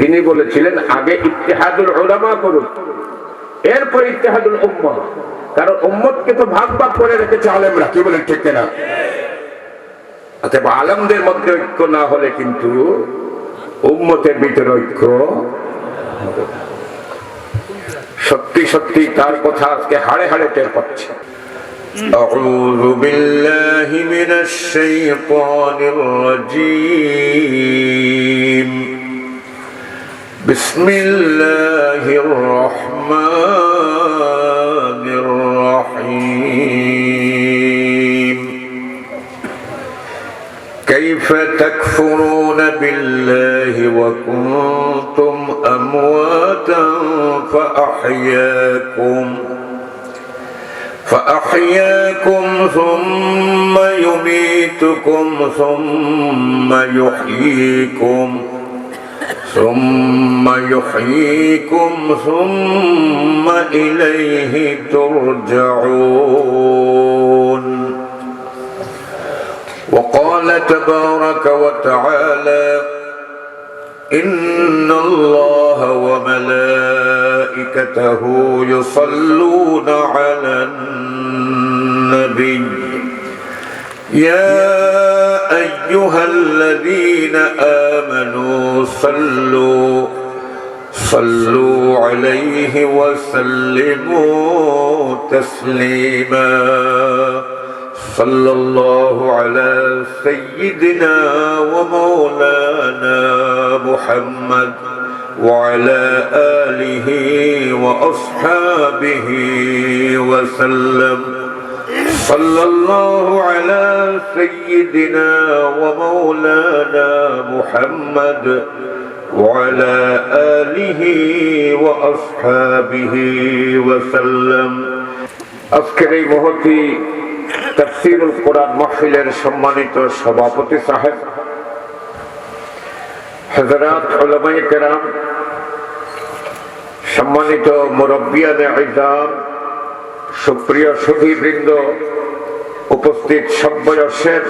তিনি বলেছিলেন আগে ইত্তেহাদুল উলামা করুন, এরপর ইত্তেহাদুল উম্মাহ। কারণ উম্মতকে তো ভাগ ভাগ করে রেখেছে আলেমরা, কি বলেন ঠিক কিনা? অতএব আলেমদের মধ্যে ঐক্য না হলে কিন্তু উম্মতের ভিতরে ঐক্য হবে না। সত্যি সত্যি তার কথা আজকে হাড়ে হাড়ে টের পাচ্ছে। أعوذ بالله من الشيطان الرجيم بسم الله الرحمن الرحيم كيف تكفرون بالله وكنتم أمواتا فأحياكم ثم يميتكم ثم إليه ترجعون وقال تبارك وتعالى إن الله وملائكته يصلون على النبي يا أيها الذين آمنوا صلوا عليه وسلموا تسليما صلى الله على سيدنا ومولانا محمد وعلى آله وأصحابه وسلم صلى الله على سيدنا ومولانا محمد وعلى آله وأصحابه وسلم। আজকের এই মহতি তাফসীরুল কোরআন মাহফিলের সম্মানিত সভাপতি সাহেব, হযরত উলামায়ে কেরাম, সম্মানিত মুরব্বিয়ানে ইজাম, সুপ্রিয় সুধীবৃন্দ, উপস্থিত সব বয়সের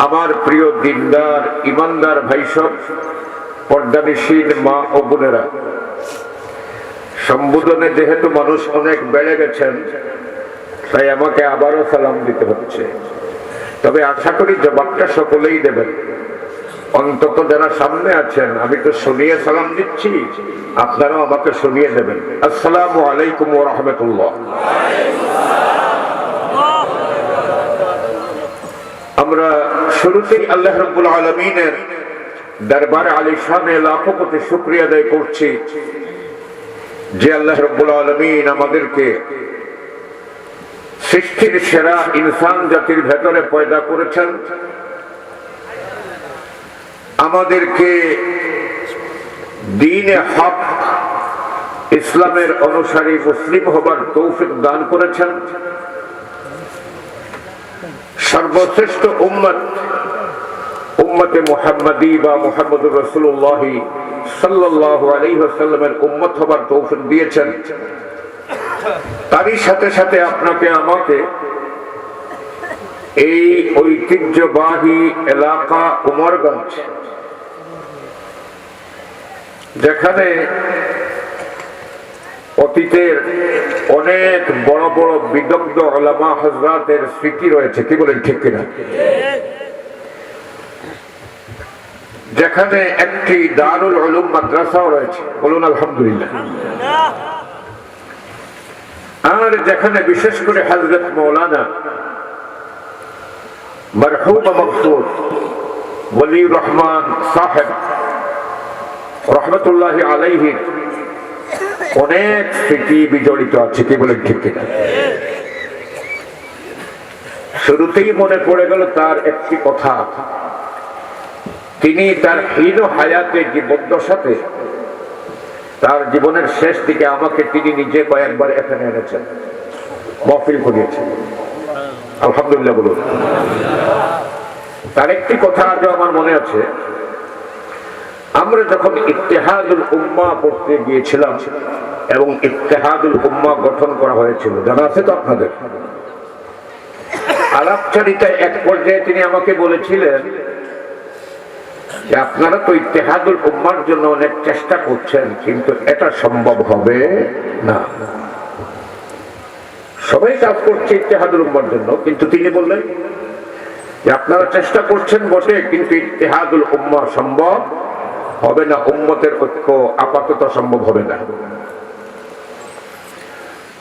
আমার প্রিয় দিনদার ইমানদার ভাইসব, পর্দানিশীন মা ও বোনেরা, সম্বোধনে যেহেতু মানুষ অনেক বেড়ে গেছেন তাই আমাকে আবারও সালাম দিতে হচ্ছে। তবে আশা করি জবাবটা সকলেই দেবেন, অন্তত যারা সামনে আছেন। আমি তো শুনিয়ে সালাম দিচ্ছি, আপনারাও আমাকে শুনিয়ে দেবেন। আসসালামু আলাইকুম ওয়া রাহমাতুল্লাহ। আমরা শুরুতেই আল্লাহ রাব্বুল আলামিনের দরবারে আলিশানে লাখো কোটি শুকরিয়া আদায় করছি যে আল্লাহ রাব্বুল আলামিন আমাদেরকে সৃষ্টির সেরা ইনসান জাতির ভেতরে পয়দা করেছেন, আমাদেরকে দ্বীনে হক ইসলামের অনুসারী মুসলিম হবার তৌফিক দান করেছেন। সর্বশ্রেষ্ঠ উম্মতে মুহাম্মাদি বা মুহাম্মদুর রাসূলুল্লাহ সাল্লাল্লাহু আলাইহি ওয়াসাল্লামের উম্মত হবার তৌফিক দিয়েছেন। তারই সাথে সাথে আপনাকে আমাকে এই ঐতিহ্যবাহী এলাকা উমরগঞ্জ, যেখানে অতীতের অনেক বড় বড় বিদগ্ধ উলামা হযরতের স্মৃতি রয়েছে, কি বলেন ঠিক কিনা? যেখানে একটি দারুল উলুম মাদ্রাসাও রয়েছে, বলুন আলহামদুলিল্লাহ। আর যেখানে বিশেষ করে হযরত মাওলানা মরহুম মাকসুদ ওয়ালিউর রহমান সাহেব রহমতুল্লাহি আলাইহি অনেক স্মৃতি বিজড়িত আছে, কি বলেন ঠিক কিনা? শুরুতেই মনে পড়ে গেল তার একটি কথা। তিনি তার হীন হায়াতে জীবদ্দশাতে, তার জীবনের শেষ দিকে আমাকে তিনি নিজে কয়েকবার এখানে এনেছেন, মাহফিল করিয়েছেন, আলহামদুলিল্লাহ বলুন। তার একটি কথা আজও আমার মনে আছে। আমরা যখন ইত্তেহাদুল উম্মাহ পড়তে গিয়েছিলাম এবং ইত্তেহাদুল উম্মাহ গঠন করা হয়েছিল, জানা আছে তো আপনাদের? আলাপচারিতায় এক পর্যায়ে তিনি আমাকে বলেছিলেন যে আপনারা তো ইত্তেহাদুল উম্মার জন্য অনেক চেষ্টা করছেন, কিন্তু এটা সম্ভব হবে না। সবাই কাজ করছে ইত্তেহাদুল উম্মার জন্য, কিন্তু তিনি বললেন যে আপনারা চেষ্টা করছেন বটে, কিন্তু ইত্তেহাদুল উম্মা সম্ভব হবে না, উম্মতের ঐক্য আপাতত সম্ভব হবে না।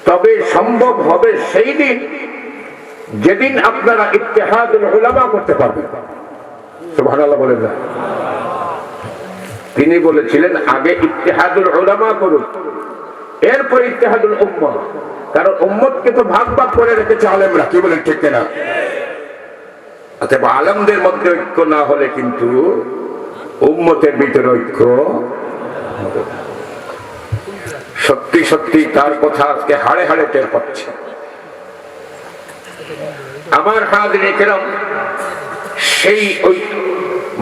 তবে সম্ভব হবে সেই দিন যেদিন আপনারা ইত্তেহাদুল উলামা করতে পারবেন। সুবহানাল্লাহ বলেন না? তিনি বলেছিলেন আগে ইত্তেহাদুল উলামা করুন, এরপর ইত্তেহাদুল উম্মাহ। কারণ উম্মতকে তো ভাগ ভাগ করে রেখেছে আলেমরা, কি বলেন ঠিক কিনা? অতএব আলেমদের মধ্যে ঐক্য না হলে কিন্তু উম্মতের ভিতরে ঐক্য হবে না। সত্যি সত্যি তার কথা আজকে হাড়ে হাড়ে টের পাচ্ছে। আমার হাজিরিন কেরাম, সেই ওই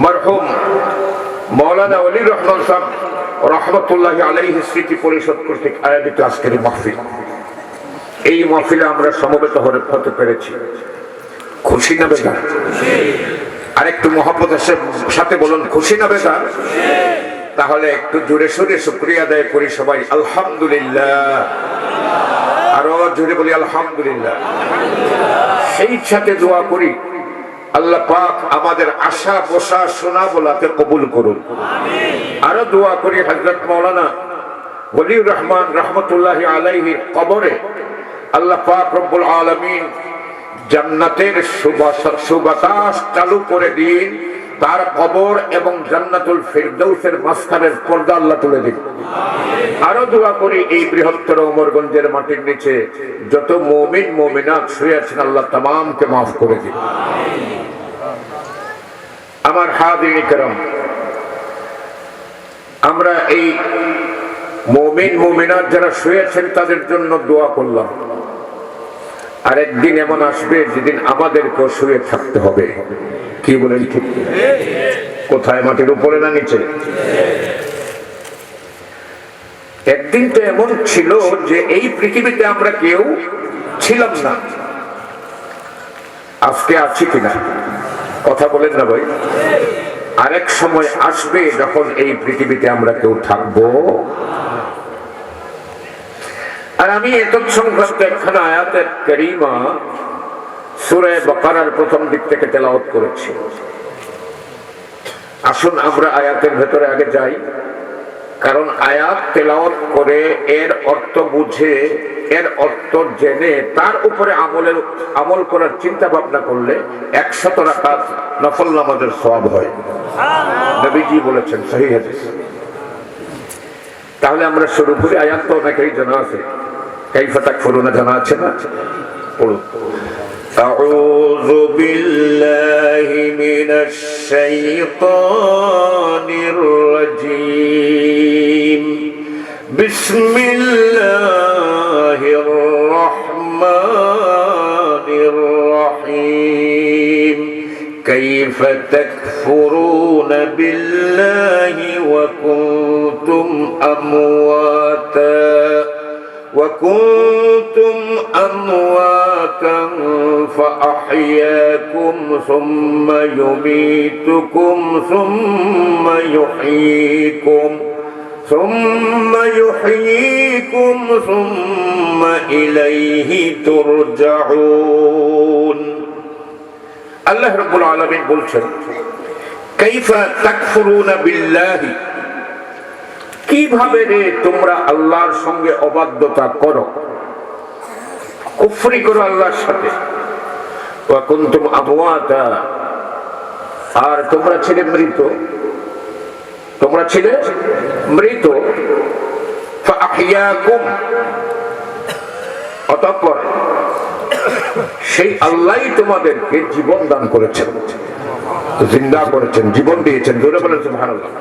মরহুম মাওলানা ওলির রহমান সাহেব রহমতুল্লাহি আলাইহি স্মৃতি পরিষদ কর্তৃক আয়োজিত আজকের মাহফিল, এই মাহফিলে আমরা সমবেত হতে পেরেছি। খুশি না বেজার? আরেকটু মহব্বতের সাথে বলুন, খুশি না বেজার? তাহলে একটু জোরে সোরে শুকরিয়া আদায় করি সবাই, আলহামদুলিল্লাহ। আরো জোরে বলি আলহামদুলিল্লাহ। সেই সাথে দোয়া করি আল্লাহ পাক আমাদের আশা বসা শোনা বলাকে কবুল করুন। আরো দোয়া করি হযরত মাওলানা ওলিউর রহমান রহমতুল্লাহি আলাইহি কবরে আল্লাহ পাক রব্বুল আলামিন জান্নাতের সুবাতাস চালু করে দিন, তার কবর এবং জান্নাতুল ফিরদাউসের মাঝখানের পর্দা আল্লাহ তুলে দিন। আরো দোয়া করি এই বৃহত্তর ওমরগঞ্জের মাটির নিচে যত মুমিন মুমিনাত শুয়ে আছেন আল্লাহ তামামকে মাফ করে দিন। আমার হাজিরিন কেরাম, আমরা এই মুমিন মুমিনাত যারা শুয়ে আছেন তাদের জন্য দোয়া করলাম। আর একদিন এমন আসবে যেদিন আমাদেরকে শুয়ে থাকতে হবে, কি বলেন ঠিক? কোথায়? মাটির উপরে না নিচে? একদিন তো এমন ছিল যে এই পৃথিবীতে আমরা কেউ ছিলাম না। আজকে আছি কিনা? কথা বলেন না ভাই? আরেক সময় আসবে যখন এই পৃথিবীতে আমরা কেউ থাকবো। আর আমি এত সংক্রান্ত একখানা আয়াতের কারিমা সূরা বাকারার প্রথম দিক থেকে তেলাওয়াত করেছি। আসুন আমরা আয়াতের ভেতরে আগে যাই, কারণ আয়াত তেলাওয়াত করে এর অর্থ বুঝে, এর অর্থ জেনে তার উপরে আমল করার চিন্তা ভাবনা করলে 100 রাকাত নফল নামাজের সওয়াব হয়। নবীজি বলেছেন, সহিহ হাদিস। তাহলে আমরা শুরু করি। আয়াত তো অনেকেই জানা আছে, কাইফা তাকফুরুনা জানা আছে না? পড়ুন। أعوذ بالله من الشيطان الرجيم بسم الله الرحمن الرحيم كيف تكفرون بالله وكنتم أمواتا فأحياكم ثم يميتكم ثم إليه ترجعون। আল্লাহ রাব্বুল আলামিন বলছেন, কাইফা তাকফুরুনা বিল্লাহি, কিভাবে রে তোমরা আল্লাহর সঙ্গে অবাধ্যতা করো, কুফরি করো আল্লাহর সাথে। ওয়া কুনতুম আমওয়াতা, আর তোমরা ছিলে মৃত, তোমরা ছিলে মৃত। ফাআহইয়াকুম, অতঃপর সেই আল্লাহই তোমাদেরকে জীবন দান করেছেন, জিন্দা করেছেন, জীবন দিয়েছেন। জোরে বলেন সুবহানাল্লাহ।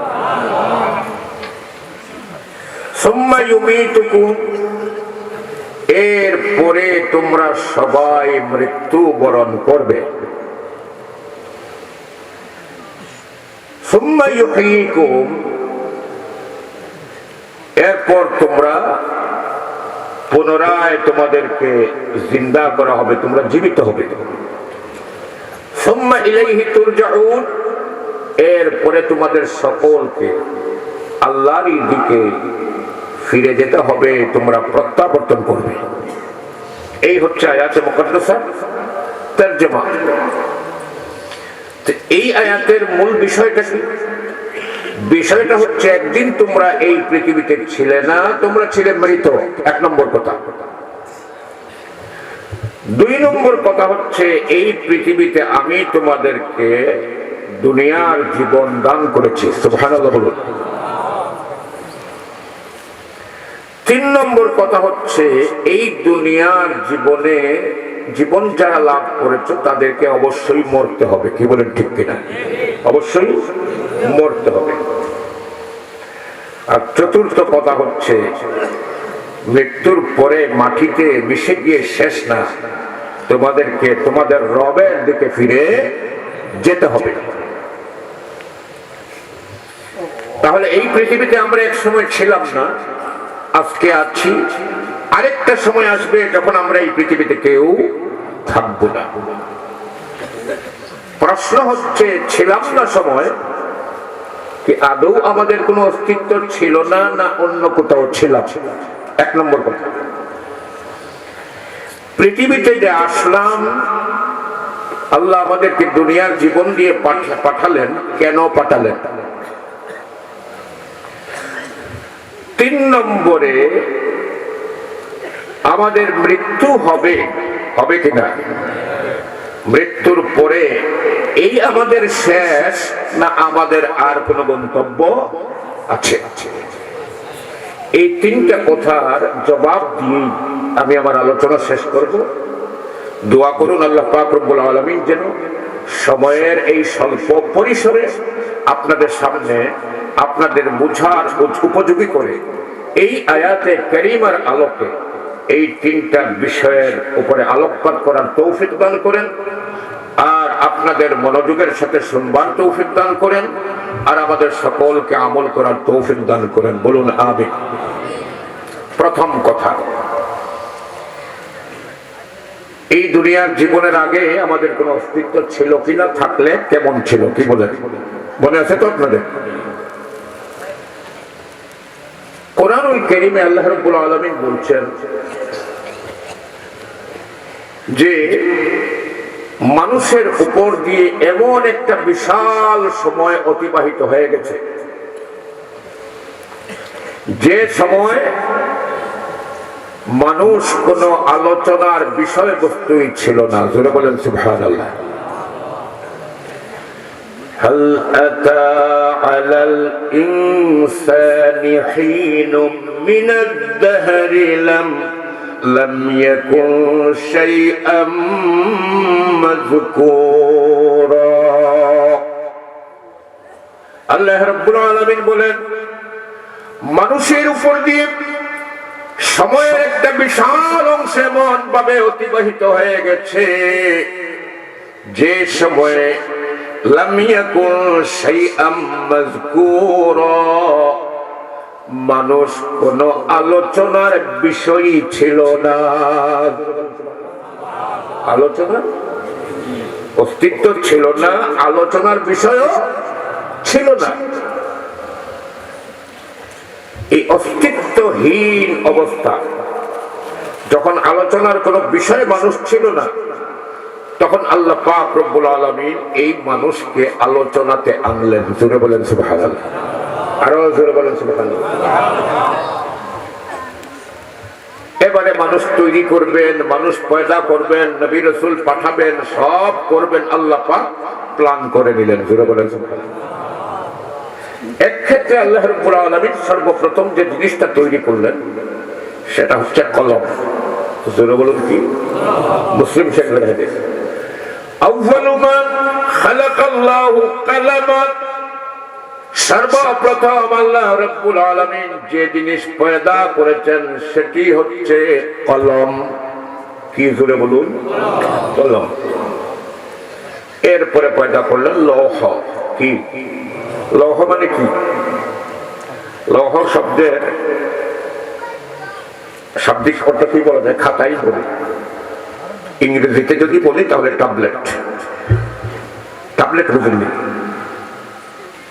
সুম্মা ইউমীতুকুম, এরপরে তোমরা সবাই মৃত্যু বরণ করবে। সুম্মা ইউহয়ীকুম, এরপর তোমরা পুনরায় তোমাদেরকে জিন্দা করা হবে, তোমরা জীবিত হবে। সুম্মা ইলাইহি তুরজাউন, এরপরে তোমাদের সকলকে আল্লাহর দিকে ফিরে যেতে হবে, তোমরা প্রত্যাবর্তন করবে। এই হচ্ছে আয়াতে মুকদ্দাসা তরজমা। এই আয়াতের মূল বিষয়টা কি? বিষয়টা হচ্ছে একদিন তোমরা এই পৃথিবীতে ছিলে না, তোমরা ছিলে মৃত। 1 নম্বর কথা। 2 নম্বর কথা হচ্ছে এই পৃথিবীতে আমি তোমাদেরকে দুনিয়ার জীবন দান করেছি। সুবহানাল্লাহ বলুন। 3 নম্বর কথা হচ্ছে এই দুনিয়ার জীবন যারা লাভ করেছে তাদেরকে অবশ্যই মরতে হবে। কি বলেন, ঠিক কিনা? অবশ্যই মরতে হবে। আর 4র্থ কথা হচ্ছে মৃত্যুর পরে মাটিতে মিশে গিয়ে শেষ না, তোমাদেরকে তোমাদের রবের দিকে ফিরে যেতে হবে। তাহলে এই পৃথিবীতে আমরা এক সময় ছিলাম না, আজকে আছি। আরেকটা সময় আসবে যখন আমরা এই পৃথিবীতে কেউ থাকবো না। প্রশ্ন হচ্ছে, ছিলাম না সময় কি আদৌ আমাদের কোনো অস্তিত্ব ছিল না, না অন্য কোথাও ছিলাম? 1 নম্বর কথা। পৃথিবীতে যে আসলাম, আল্লাহ আমাদেরকে দুনিয়ার জীবন দিয়ে পাঠালেন, কেন পাঠালেন? 3 নম্বরে আমাদের মৃত্যু হবে কিনা? মৃত্যুর পরে এই আমাদের শেষ, না আমাদের আর কোনো গন্তব্য আছে? এই 3টা কথার জবাব দিয়ে আমি আমার আলোচনা শেষ করব। দোয়া করুন আল্লাহ পাক রব্বুল আলামিন যেন সময়ের এই স্বল্প পরিসরে আপনাদের সামনে আপনাদের বুঝার উপযোগী করে এই আয়াতে কারিমার আলোকে এই 3টা বিষয়ের উপরে আলোকপাত করার তৌফিক দান করেন, আর আপনাদের মনোযোগের সাথে শুনবার তৌফিক দান করেন, আর আমাদের সকলকে আমল করার তৌফিক দান করেন। বলুন আমিন। প্রথম কথা, এই দুনিয়ার জীবনের আগে আমাদের কোনো অস্তিত্ব ছিল কিনা, থাকলে কেমন ছিল? কি বলেন, মনে আছে তো আপনাদের? কোরআনুল কারীমে আল্লাহ রাব্বুল আলামিন বলছেন যে মানুষের উপর দিয়ে এমন একটা বিশাল সময় অতিবাহিত হয়ে গেছে, যে সময় মানুষ কোন আলোচনার বিষয়বস্তুই ছিল না। জোরে বলেন সুবহানাল্লাহ। هل أتى على الإنسان حين من الدهر لم يكن شيئا مذكورا। আল্লাহ রাব্বুল আলামিন বলেন, মানুষের উপর দিয়ে সময়ের একটা বিশাল অংশ এমন ভাবে অতিবাহিত হয়ে গেছে, যে সময়ে লাম ইয়াকুন শাইআম মাযকুরা, মানুষ কোন আলোচনার বিষয়ই ছিল না। আলোচনা অস্তিত্ব ছিল না, আলোচনার বিষয়ও ছিল না। এই অস্তিত্বহীন অবস্থা, যখন আলোচনার কোনো বিষয় মানুষ ছিল না, তখন আল্লাহ পাক রব্বুল আলামিন এই মানুষকে আলোচনাতে আনলেন। জোরে বলেন সুবহানাল্লাহ। আরো জোরে বলেন সুবহানাল্লাহ। এবারে মানুষ তৈরি করবেন, মানুষ পয়দা করবেন, নবী রাসূল পাঠাবেন, সব করবেন, আল্লাহ পাক প্ল্যান করে নিলেন। জোরে বলেন সুবহানাল্লাহ। এক ক্ষেত্রে আল্লাহ রাব্বুল আলামিন সর্বপ্রথম যে জিনিসটা তৈরি করলেন সেটা হচ্ছে কলম। জোরে বলুন কি? মুসলিম শরীফের হাদিস, আউয়ালু মা খালাকাল্লাহু কালামান, সর্বপ্রথম আল্লাহ রাব্বুল আলামিন যে জিনিস পয়দা করেছেন সেটি হচ্ছে কলম। কি? জোরে বলুন, কলম। এরপরে পয়দা করলেন লৌহ। কি? লৌহ মানে কি? লৌহ শব্দের শাব্দিক অর্থ কি বলা যায়? খাতাই বলি। ইংরেজিতে যদি বলি তাহলে ট্যাবলেট। ট্যাবলেট বুঝেননি?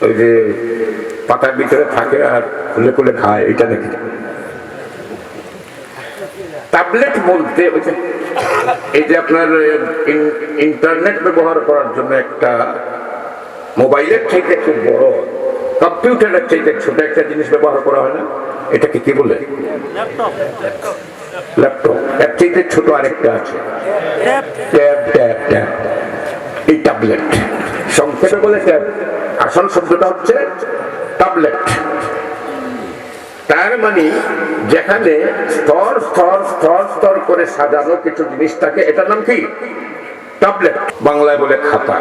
ওই যে পাতার ভিতরে থাকে আর খুলে খুলে খায়, এটা নাকি ট্যাবলেট বলতে? এই যে আপনার ইন্টারনেট ব্যবহার করার জন্য একটা মোবাইলের চাইতে একটু বড়, কম্পিউটারের চাইতে ছোট একটা জিনিস ব্যবহার করা হয় না, এটাকে কি বলে? ল্যাপটপ। এর চাইতে ছোট আরেকটা আছে, এই ট্যাবলেট, সংক্ষেপে বলে ট্যাব, আসল শব্দটা হচ্ছে ট্যাবলেট। তার মানে যেখানে স্তর স্তর স্তর স্তর করে সাজানো কিছু জিনিস থাকে, এটার নাম কি? ট্যাবলেট। বাংলায় বলে খাতা।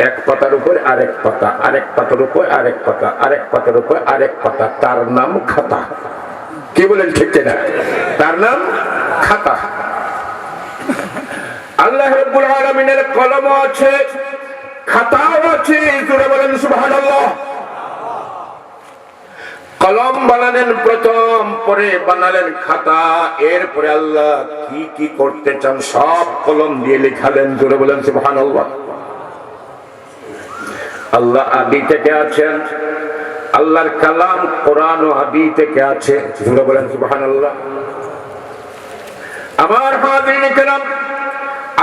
এক পাতার উপর আরেক পাতা, আরেক পাতার উপর আরেক পাতা, আরেক পাতার উপর আরেক পাতা, তার নাম খাতা। কি বলেন, ঠিক না? তার নাম খাতা। আল্লাহ রাব্বুল আলামিনের কলমও আছে, খাতাও আছে। জোরে বলেন সুবহানাল্লাহ। কলম বানালেন প্রথম, পরে বানালেন খাতা, এরপরে আল্লাহ কি কি করতে চান সব কলম দিয়ে লিখালেন। জোরে বলেন সুবহানাল্লাহ। আল্লাহ আদি থেকে আছেন, আল্লাহর কালাম কোরআন ও আদি থেকে আছে। জোরে বলেন সুবহানাল্লাহ। আমার হাজিরিন কিরাম,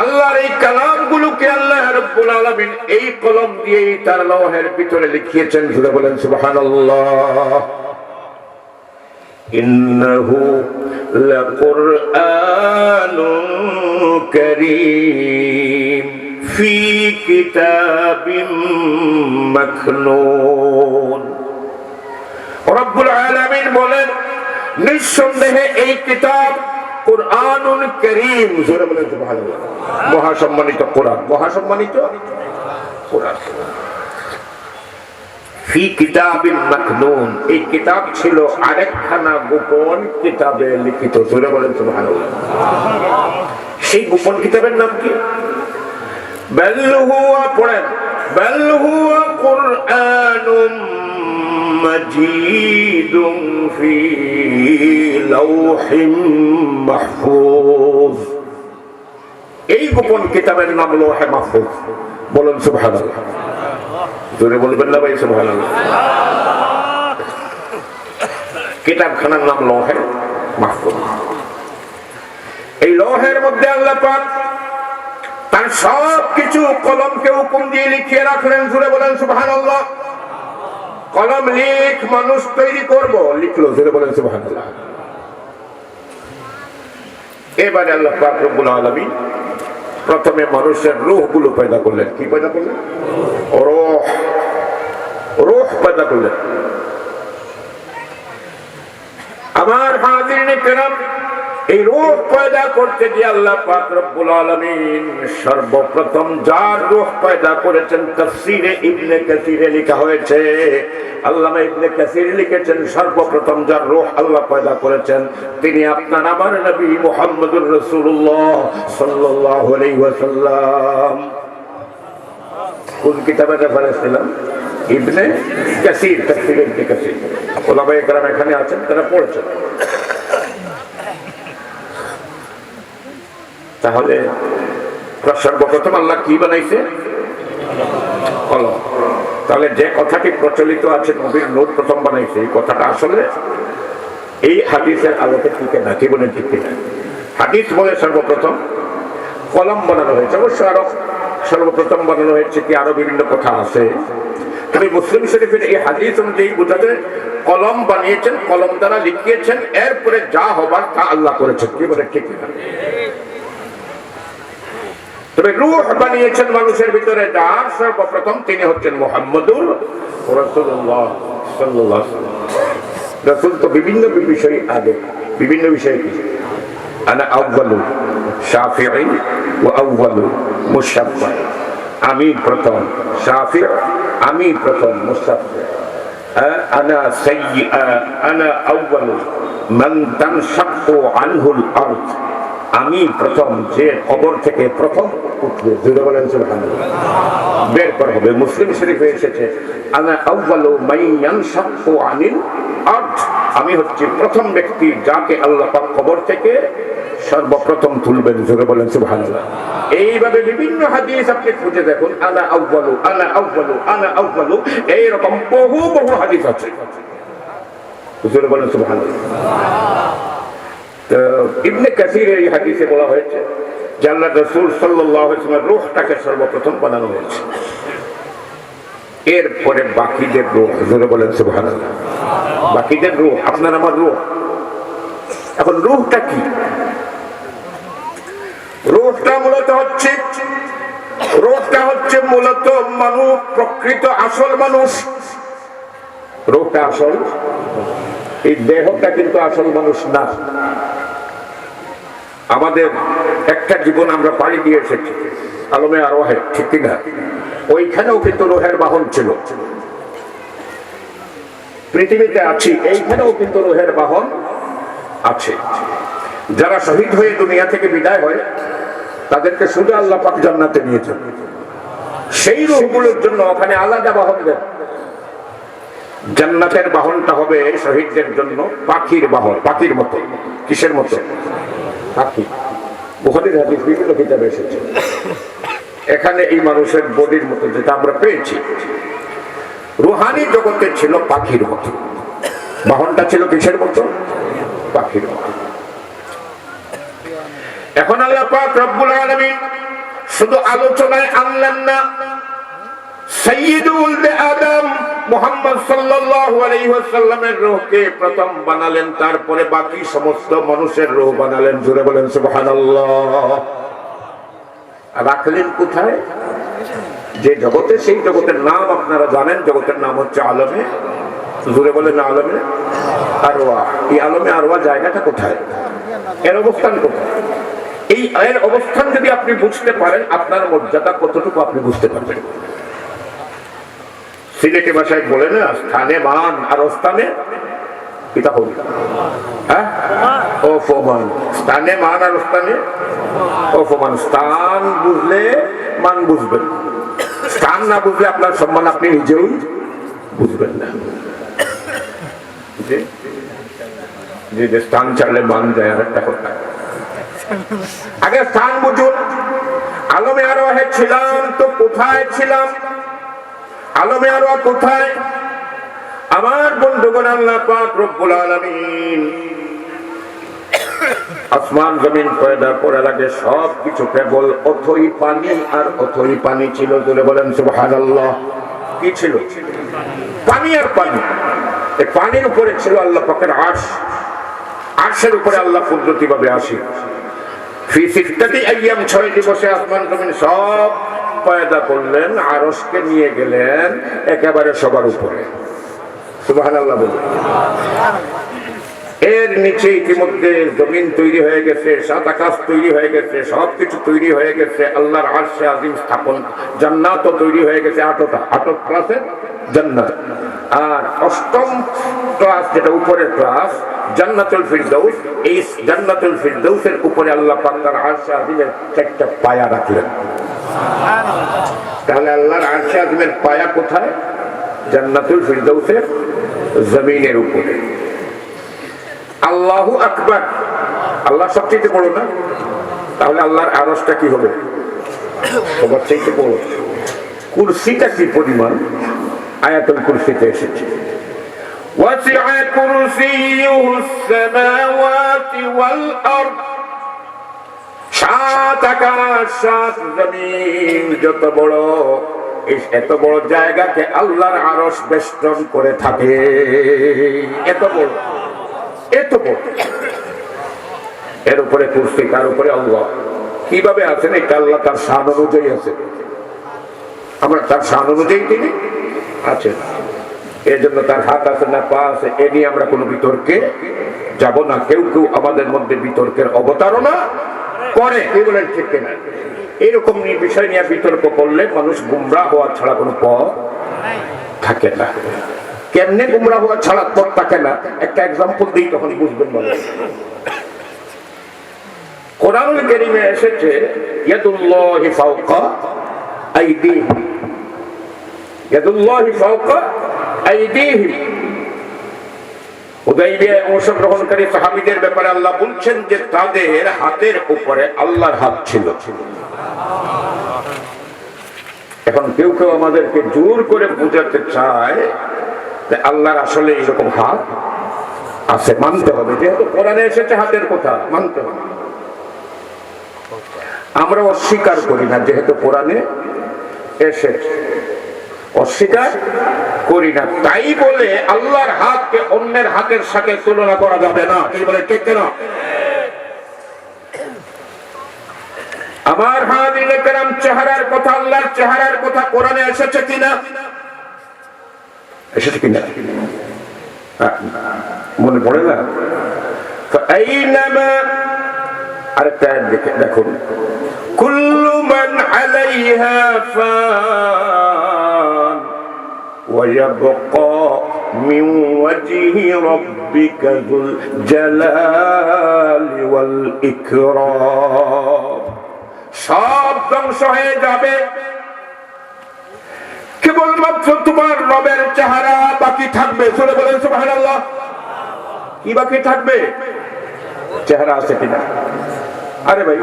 আল্লাহর এই কালামগুলোকে আল্লাহ রাব্বুল আলামিন এই কলম দিয়েই তার লৌহের ভিতরে লিখিয়েছেন। জোরে বলেন সুবহানাল্লাহ। ইন্নাহু লাকুরআনুন কারীম ফি কিতাবিম মাকনুন। রব্বুল আলামিন বলেন, নিঃসন্দেহে এই কিতাব কুরআনুন কারীম। জোরে বলেন সুবহানাল্লাহ। মহাসম্মানিত কোরআন, মহাসম্মানিত কোরআন। ফি কিতাবিন মাকনুন, এই কিতাব ছিল আরেকখানা গোপন কিতাবে লিখিত। জোরে বলেন সুবহানাল্লাহ। সেই গোপন কিতাবের নাম কি? বাল হুয়া, পড়েন, বাল হুয়া কুরআনুম মাজিদুন ফি লাওহিম মাহফুজ। এই গোপন কিতাবের নাম লৌহে মাহফুজ। বলেন সুবহানাল্লাহ। জোরে বলবেন না ভাই সুবহানাল্লাহ। কিতাবখানার নাম লৌহে মাহফুজ। এই লৌহের মধ্যে আল্লাহ পাক তার সব কিছু কলমকে হুকুম দিয়ে লিখিয়ে রাখলেন। জোরে বলেন সুবহানাল্লাহ। কলম লিখ, মানুষ তৈরি করব, লিখলো। জোরে বলেন সুবহানাল্লাহ। এবারে আল্লাহ পাক রব্বুল আলামিন প্রথমে মানুষের রূহগুলো পয়দা করলেন। কি পয়দা করলেন? রূহ, রূহ পয়দা করলেন। আমার হাজিরিন কিরাম, এই রূহ পয়দা করতে গিয়ে আল্লাহ পাক রব্বুল আলামিন সর্বপ্রথম যার রূহ পয়দা করেছেন, তাফসীরে ইবনে কাসিরে লেখা হয়েছে, আল্লামা ইবনে কাসির লিখেছেন, সর্বপ্রথম যার রূহ আল্লাহ পয়দা করেছেন তিনি আপনার আমার নবী মুহাম্মদুর রাসূলুল্লাহ সাল্লাল্লাহু আলাইহি ওয়াসাল্লাম। কোন কিতাবের রেফারেন্স দিলাম? ইবনে কাসির, তাফসীরে ইবনে কাসির। ওলামায়ে কেরাম এখানে আছেন, তারা পড়েছেন। তাহলে সর্বপ্রথম আল্লাহ কি বানাইছে? কলম। তাহলে যে কথাটি প্রচলিত আছে নবীর নূর প্রথম বানাইছে, এই কথাটা আসলে এই হাদিসের আলোকে টিকে না। কি বলেন, ঠিক না? হাদিস বলে সর্বপ্রথম কলম বানানো হয়েছে। অবশ্য আরো সর্বপ্রথম বানানো হয়েছে কি আরো বিভিন্ন কথা আছে, তবে মুসলিম শরীফের এই হাদিস অনুযায়ী বোঝা যায় কলম বানিয়েছেন, কলম দ্বারা লিখিয়েছেন, এরপরে যা হবার তা আল্লাহ করেছেন। কি বলে, ঠিক না? তবে রূহ বানিয়েছেন মানুষের ভিতরে যার, সর্বপ্রথম তিনি হচ্ছেন মুহাম্মদুর রাসূলুল্লাহ সাল্লাল্লাহু আলাইহি ওয়াসাল্লাম। রাসূল তো বিভিন্ন বিষয়ে আগে, বিভিন্ন বিষয়ে কি? আনা আউয়ালু শাফিঈ ওয়া আউয়ালু মুশাফফা। আমি প্রথম শাফিঈ, আমি প্রথম মুশাফফা। আনা আনা আউয়ালু মান তানশাক্কু আনহুল আরদ। আমি প্রথম যে কবর থেকে প্রথম উঠবে। জোরে বলেন সুবহানাল্লাহ। বের করা হবে। মুসলিম শরীফে এসেছে আনা আউয়ালু মান ইয়ানশাক্কু আনিল আরদ। আমি হচ্ছি প্রথম ব্যক্তি যাকে আল্লাহ পাক কবর থেকে সর্বপ্রথম তুলবেন। জোরে বলেন সুবহানাল্লাহ। এইভাবে বিভিন্ন হাদিস আপনি খুঁজে দেখুন, আনা আউয়ালু আনা আউয়ালু আনা আউয়ালু, এইরকম বহু বহু হাদিস আছে। জোরে বলেন সুবহানাল্লাহ। তো ইবনে কাসিরের এই হাদিসে বলা হয়েছে যে আল্লাহ রাসূল সাল্লাল্লাহু আলাইহি ওয়াসাল্লাম রূহটাকে সর্বপ্রথম বানানো হয়েছে, এরপরে বাকিদের রূহ। জোরে বলেন সুবহানাল্লাহ। বাকিদের রূহ, আপনার আমার রূহ। এখন রূহটা কি? রূহটা হচ্ছে মূলত মানুষ, প্রকৃত আসল মানুষ। রূহটা আসল, এই দেহটা কিন্তু আসল মানুষ না। আমাদের একটা জীবন আমরা পাড়ি দিয়ে এসেছি আলমে আরওয়াহে, ঠিক কিনা? ওইখানেও কিন্তু রূহের বাহন ছিল। পৃথিবীতে আছি, এইখানেও কিন্তু রূহের বাহন আছে। যারা শহীদ হয়ে দুনিয়া থেকে বিদায় হয় তাদেরকে শুধু আল্লাহ পাক জান্নাতে নিয়েছেন। সেই রূহগুলোর জন্য ওখানে আলাদা বাহন দেন। জান্নাতের বাহনটা হবে শহীদদের জন্য পাখির বাহন, পাখির মতো। কিসের মতো? পাখি। বুখারীর হাদিস বিভিন্ন কিতাবে এসেছে। এখানে এই মানুষের বডির মতো যেটা আমরা পেয়েছি, রুহানি জগতে ছিল পাখির মতো। বাহনটা ছিল কিসের মতো? পাখির মতো। এখন আল্লাহ পাক রব্বুল আলামিন শুধু আলোচনায় আনলেন না, সাইয়্যিদুল আদম মুহাম্মদ সাল্লাল্লাহু আলাইহি ওয়াসাল্লামের রূহকে প্রথম বানালেন, তারপরে বাকি সমস্ত মানুষের রূহ বানালেন। জোরে বলেন সুবহানাল্লাহ। রাখলেন কোথায়? যে জগতে, সেই জগতের নাম আপনারা জানেন। জগতের নাম হচ্ছে আলমে, জোরে বলেন আলমে আরওয়াহ। এই আলমে আরওয়াহ জায়গাটা কোথায়? এর অবস্থান কোথায়? এই এর অবস্থান যদি আপনি বুঝতে পারেন, আপনার মর্যাদা কতটুকু আপনি বুঝতে পারবেন। সিলেটি ভাষায় বলে না, স্থানে মান আর অস্থানে পিতা হল। হ্যাঁ, অপমান। স্থানে মান আর অস্থানে অপমান। স্থান বুঝলে মান বুঝবেন, স্থান না বুঝলে আপনার সম্মান আপনি নিজেও বুঝবেন না। যে স্থান ছাড়লে মান যায় আর একটা কথা। আগে স্থান বুঝুন। আলমে আরওয়াহে ছিলাম তো কোথায় ছিলাম? আলমে আরওয়াহ কোথায়? আমার বন্ধুগণ, আল্লাহ পাক রব্বুল আলামিন আসমান জমিন পয়দা করার আগে সবকিছু কেবল অথই পানি আর অথই পানি ছিল। তুলে বলেন সুবহানাল্লাহ। কি ছিল? পানি আর পানি। এই পানির উপরে ছিল আল্লাহ পাকের আরশ। আরশের উপরে আল্লাহ কুদরতি ভাবে আসেন। ফি সিত্তাতি আইয়াম, 6 দিবসে আসমান জমিন সব পয়দা করলেন, আরশকে নিয়ে গেলেন একেবারে সবার উপরে। সুবহানাল্লাহ বলুন। এর নিচে ইতিমধ্যে জমিন তৈরি হয়ে গেছে, সাত আকাশ তৈরি হয়ে গেছে, সবকিছু তৈরি হয়ে গেছে। আল্লাহর আরশে আজিম স্থাপন, জান্নাতও তৈরি হয়ে গেছে। 8 ক্লাসের জান্নাত। আর 8ম ক্লাস, যেটা উপরের ক্লাস, জান্নাতুল ফিরদাউস। এই জান্নাতুল ফিরদাউসের উপরে আল্লাহ পাক তার আরশে আজিমের 4টা পায়া রাখলেন। তাহলে আল্লাহর আরশে আজিমের পায়া কোথায়? জান্নাতুল ফিরদাউসের জমিনের উপরে। আল্লাহু আকবার। আল্লাহ সবচেয়ে বড় না? তাহলে আল্লাহর আরশটা কি হবে? সবার চাইতে বড়। কুরসিটা কি পরিমাণ? আয়াতুল কুরসিতে এসেছে, ওয়াসিআ কুরসিয়ুহুস সামাওয়াতি ওয়াল আরদ। 7 আকাশ 7 জমিন যত বড়, এত বড় জায়গাকে আল্লাহর আরশ বেষ্টন করে থাকে। এত বড়, এত বড়। এর উপরে কুরসি, তার উপরে আল্লাহ। কিভাবে আছেন? এটা আল্লাহ তার শান অনুযায়ী আছে। আমরা তার শান অনুযায়ী তিনি আছেন। এর জন্য তার হাত আছে না পা আছে, এ নিয়ে আমরা কোনো বিতর্কে যাব না। কেউ কেউ আমাদের মধ্যে বিতর্কের অবতারণা করে। কি বলেন ঠিক কিনা? এইরকম বিষয় নিয়ে বিতর্ক করলে মানুষ গুমরাহ হওয়া ছাড়া কোনো পথ থাকে না। কেমনে গুমরাহ হওয়া ছাড়া পথ থাকে না? একটা এক্সাম্পল দিই, তখন বুঝবেন। বলে কোরআনুল কারীমে এসেছে, ইয়াদুল্লাহি ফাওকা আইদিহিম, ইয়াদুল্লাহি ফাওকা আইদিহিম হুদাইবিয়ায় অংশগ্রহণকারী সাহাবীদের ব্যাপারে আল্লাহ বলছেন যে তাদের হাতের উপরে আল্লাহর হাত ছিল। এখন কেউ কেউ আমাদেরকে জোর করে বোঝাতে চায় যে আল্লাহর আসলে এরকম হাত আছে, মানতে হবে, যেহেতু কোরআনে এসেছে হাতের কথা, মানতে হবে। আমরা অস্বীকার করি না, যেহেতু কোরআনে এসেছে অস্বীকার করি না, তাই বলে আল্লাহর হাতকে অন্যের হাতের সাথে তুলনা করা যাবে না। কি বলে ঠিক না? আমার হাদিনে কেরাম চেহারার কথা, আল্লাহর চেহারার কথা কোরআনে এসেছে কিনা? এসেছে কিনা মনে পড়ে না? আরেকটা দেখুন, কুল্লু মান আলাইহা ফান ওয়া ইয়াবকা মিন ওয়াজহি রাব্বিকা যুল জালালি ওয়াল ইকরাম। সব ধ্বংস হয়ে যাবে, কেবলমাত্র তোমার রবের চেহারা বাকি থাকবে। শুনে বলেন সুবহানাল্লাহ। কি বাকি থাকবে? চেহারা আছে কিনা? আরে ভাই,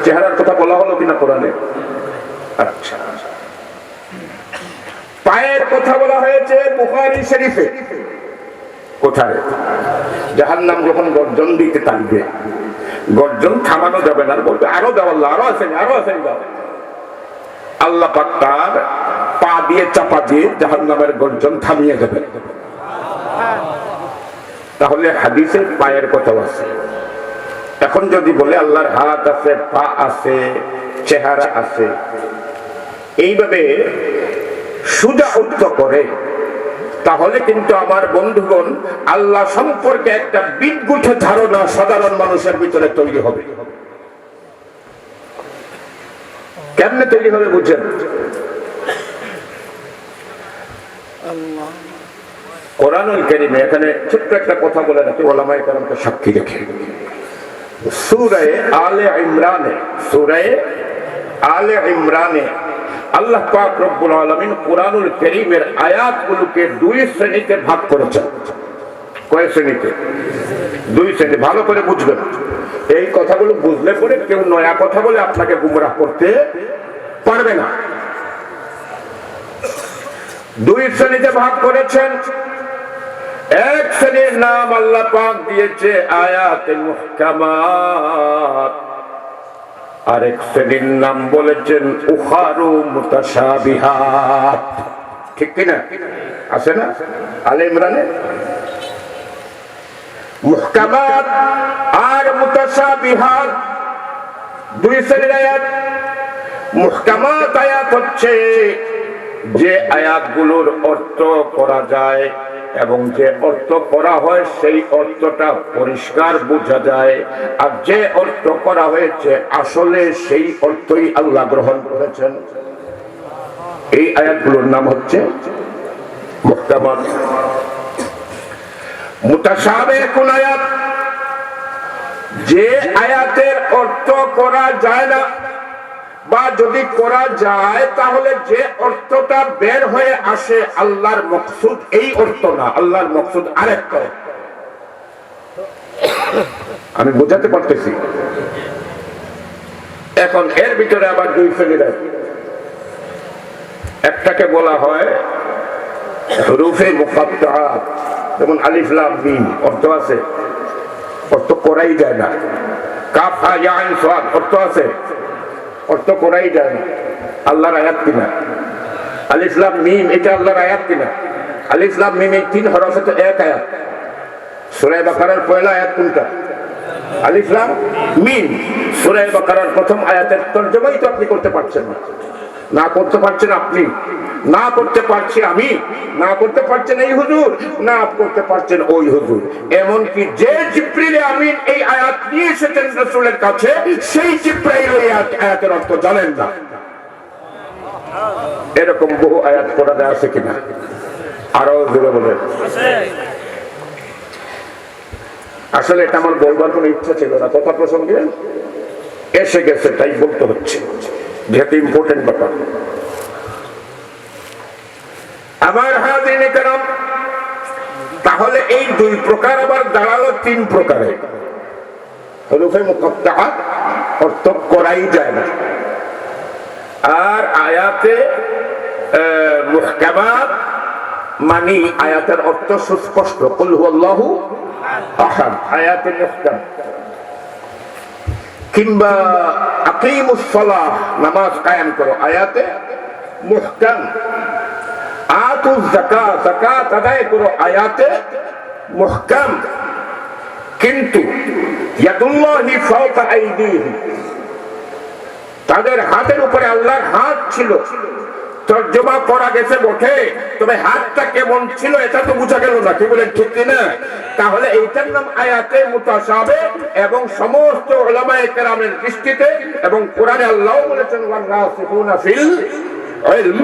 চেহারার কথা বলা হলো কিনা কোরআনে? আচ্ছা, পায়ের কথা বলা হয়েছে বুখারী শরীফে। কোথায়? জাহান্নাম যখন গর্জন দিতে থাকবে, গর্জন থামানো যাবে না, বলবে আরো দাও আল্লাহ, আরো আছে, আরো আছে। আল্লাহ পাক তার পা দিয়ে চাপা দিয়ে জাহান্নামের গর্জন থামিয়ে দেবে। তাহলে হাদিসে পায়ের কথা আছে। এখন যদি বলে আল্লাহর হাত আছে, পা আছে, চেহারা আছে, এইভাবে সুজা উচ্চ করে, তাহলে কিন্তু আমার বন্ধুগণ আল্লাহ সম্পর্কে একটা বিদ্যুৎ ধারণা সাধারণ মানুষের ভিতরে তৈরি হবে। কেমনে তৈরি হবে বুঝছেন? কোরআনুল কারীমে এখানে ছোট্ট একটা কথা বলে রাখি, ওলামায়ে কেরামকে সাক্ষী রেখে, সূরা আলে ইমরানে আল্লাহ পাক রব্বুল আলামিন কোরআনুল কারীমের আয়াতগুলোকে দুই শ্রেণীতে ভাগ করেছেন। কয় শ্রেণীতে? দুই শ্রেণী। ভালো করে বুঝবেন, এই কথাগুলো বুঝলে পরে কেউ নয়া কথা বলে আপনাকে গুমরাহ করতে পারবে না। দুই শ্রেণীতে ভাগ করেছেন। এক শ্রেণীর নাম আল্লাহ পাক দিয়েছে আয়াতে মুহকামাত, আরেক শ্রেণীর নাম বলেছেন উখারু মুতাশাবিহাত। ঠিক কিনা? আছে না আলে ইমরানে? মুহকামাত আর মুতাশাবিহাত দুই শ্রেণীর আয়াত। মুহকামাত আয়াত হচ্ছে যে আয়াতগুলোর অর্থ করা যায় এবং যে অর্থ করা হয় সেই অর্থটা পরিষ্কার বোঝা যায়, আর যে অর্থ করা হয়েছে আসলে সেই অর্থই আল্লাহ গ্রহণ করেছেন। এই আয়াতগুলোর নাম হচ্ছে মুহকামাত। মুতাশাবিহ কোন আয়াত? যে আয়াতের অর্থ করা যায় না, বা যদি করা যায় তাহলে যে অর্থটা বের হয়ে আসে আল্লাহর মকসুদ এই অর্থ না, আল্লাহর মকসুদ আরেকটা। আমি বোঝাতে পারতেছি? এখন এর ভিতরে আবার দুই শ্রেণীর আছে। একটাকে বলা হয় হুরুফে মুকাত্তাআত, যেমন আলিফ লাম মিম, অর্থ আছে, অর্থ করাই যায় না। কাফ হা ইয়া আইন সাদ, অর্থ আছে, অর্থ করাই যায় না। আল্লাহর আয়াত কিনা? আলিফ লাম মিম, এটা আল্লাহর আয়াত কিনা? আলিফ লাম মিম এই তিন হরফে তো এক আয়াত। সূরা বাকারার পয়লা আয়াত কোনটা? আলিফ লাম মিম। সূরা বাকারার প্রথম আয়াতের তরজমাই তো আপনি করতে পারছেন না। না করতে পারছেন আপনি, না করতে পারছি আমি, না করতে পারছেন এই হুজুর, না করতে পারছেন ওই হুজুর। এমনকি যে জিবরিল আমিন এই আয়াত নিয়ে এসেছেন রাসূলের কাছে, সেই জিবরাইল এই আয়াতের অর্থ জানেন না। এরকম বহু আয়াত কোরআনে আছে কিনা? আরো জোরে বলেন। আসলে এটা আমার বলবার কোনো ইচ্ছা ছিল না, কথা প্রসঙ্গে এসে গেছে তাই বলতে হচ্ছে, যেহেতু ইম্পর্টেন্ট ব্যাপার। আমার হাদিনে কেরাম, তাহলে এই দুই প্রকার আবার দাঁড়ালো তিন প্রকারে। হুরুফে মুকাত্তাআ অর্থ করাই যায় না, আর আয়াতে মুহকামাত মানে আয়াতের অর্থ সুস্পষ্ট, কুল হুয়াল্লাহু আহাদ আয়াতে মুহকাম, কিংবা আকিমুস সালাহ নামাজ কায়েম করো আয়াতে মুহকাম, আতুজ যাকাত যাকাত আদায় করো আয়াতে মুহকাম। কিন্তু ইয়াদুল্লাহি ফাওকা আইদিহি, তাদের হাতের উপরে আল্লাহর হাত ছিল, তর্জমা করা গেছে বটে, তবে হাতটা কেমন ছিল এটা তো বোঝা গেল না, কি বলেন ঠিক না? তাহলে এইটার নাম আয়াতে মুতাশাবিহ, এবং সমস্ত উলামায়ে কেরামের দৃষ্টিতে এবং কোরআনে আল্লাহ বলেছেন ওয়ারাসিখুনা ফিল ইলম,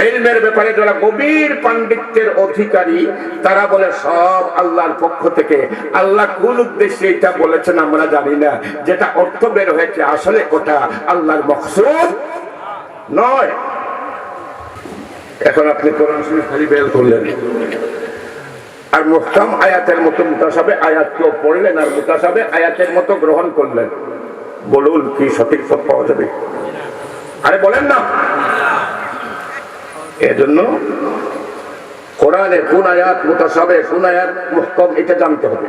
ইলমের ব্যাপারে যারা গভীর পাণ্ডিত্যের অধিকারী তারা বলে সব আল্লাহর পক্ষ থেকে। আল্লাহ কোন উদ্দেশ্যে এটা বলেছেন আমরা জানি না, যেটা অর্থ বের হয়েছে আসলে ওটা আল্লাহর মাকসুদ নয়। এখন আপনি কোরআন শরীফ খালি বের করলেন আর মুহকাম আয়াতের মতো মুতাশাবিহ আয়াতকেও পড়লেন আর মুতাশাবিহ আয়াতের মতো গ্রহণ করলেন, বলুন কি সঠিক পথ পাওয়া যাবে? আরে বলেন না। এজন্য কোরআনে কোন আয়াত মুতাশাবিহ কোন আয়াত মুহকাম এটা জানতে হবে।